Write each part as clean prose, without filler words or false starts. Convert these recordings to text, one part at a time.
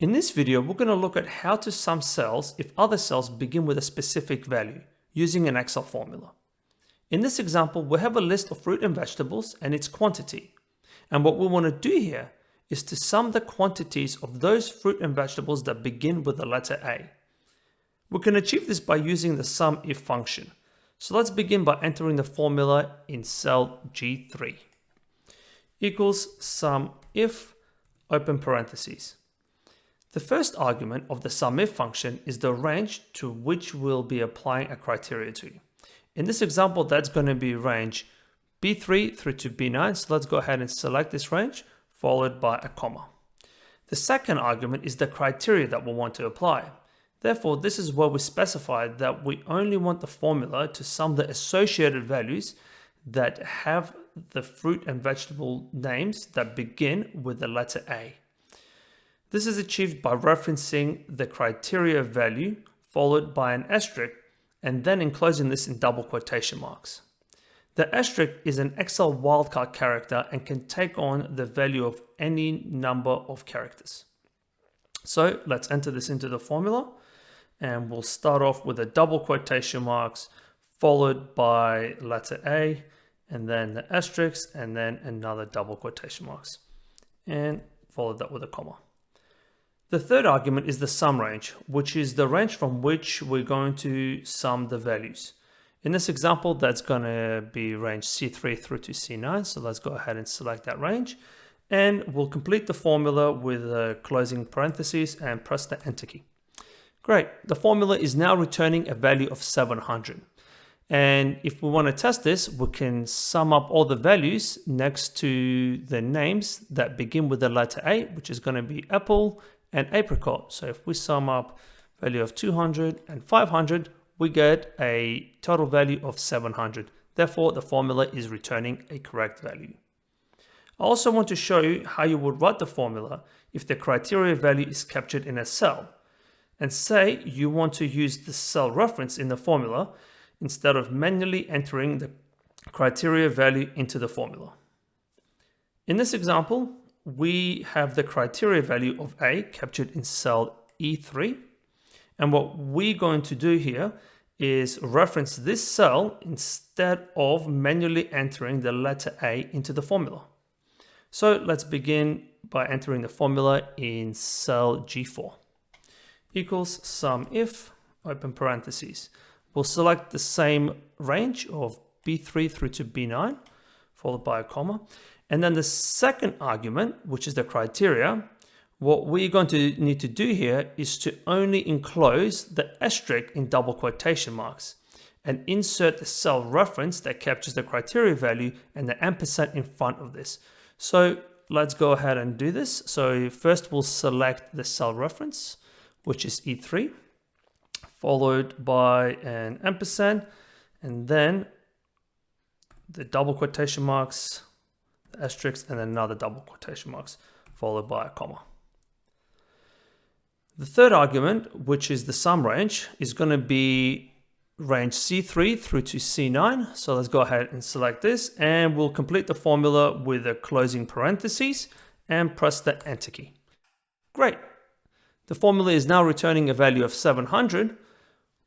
In this video, we're going to look at how to sum cells if other cells begin with a specific value using an Excel formula. In this example, we have a list of fruit and vegetables and its quantity. And what we want to do here is to sum the quantities of those fruit and vegetables that begin with the letter A. We can achieve this by using the SUMIF function. So let's begin by entering the formula in cell G3. Equals SUMIF, open parentheses. The first argument of the SUMIF function is the range to which we'll be applying a criteria to. In this example, that's going to be range B3 through to B9. So let's go ahead and select this range, followed by a comma. The second argument is the criteria that we want to apply. Therefore, this is where we specify that we only want the formula to sum the associated values that have the fruit and vegetable names that begin with the letter A. This is achieved by referencing the criteria value followed by an asterisk and then enclosing this in double quotation marks. The asterisk is an Excel wildcard character and can take on the value of any number of characters. So let's enter this into the formula. And we'll start off with a double quotation marks followed by letter A and then the asterisk and then another double quotation marks and follow that with a comma. The third argument is the sum range, which is the range from which we're going to sum the values. In this example, that's going to be range C3 through to C9. So let's go ahead and select that range and we'll complete the formula with a closing parentheses and press the enter key. Great, the formula is now returning a value of 700. And if we want to test this, we can sum up all the values next to the names that begin with the letter A, which is going to be apple and apricot. So if we sum up value of 200 and 500, we get a total value of 700. Therefore, the formula is returning a correct value. I also want to show you how you would write the formula if the criteria value is captured in a cell. And say you want to use the cell reference in the formula instead of manually entering the criteria value into the formula. In this example, we have the criteria value of A captured in cell E3. And what we're going to do here is reference this cell instead of manually entering the letter A into the formula. So let's begin by entering the formula in cell G4. Equals SUMIF, open parentheses. We'll select the same range of B3 through to B9, followed by a comma. And then the second argument, which is the criteria, what we're going to need to do here is to only enclose the asterisk in double quotation marks and insert the cell reference that captures the criteria value and the ampersand in front of this. So let's go ahead and do this. So first we'll select the cell reference, which is E3, followed by an ampersand, and then the double quotation marks, the asterisk, and then another double quotation marks, followed by a comma. The third argument, which is the sum range, is going to be range C3 through to C9. So let's go ahead and select this, and we'll complete the formula with a closing parentheses and press the enter key. Great. The formula is now returning a value of 700,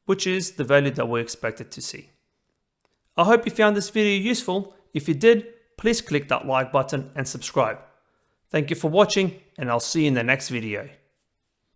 which is the value that we expected to see. I hope you found this video useful. If you did, please click that like button and subscribe. Thank you for watching, and I'll see you in the next video.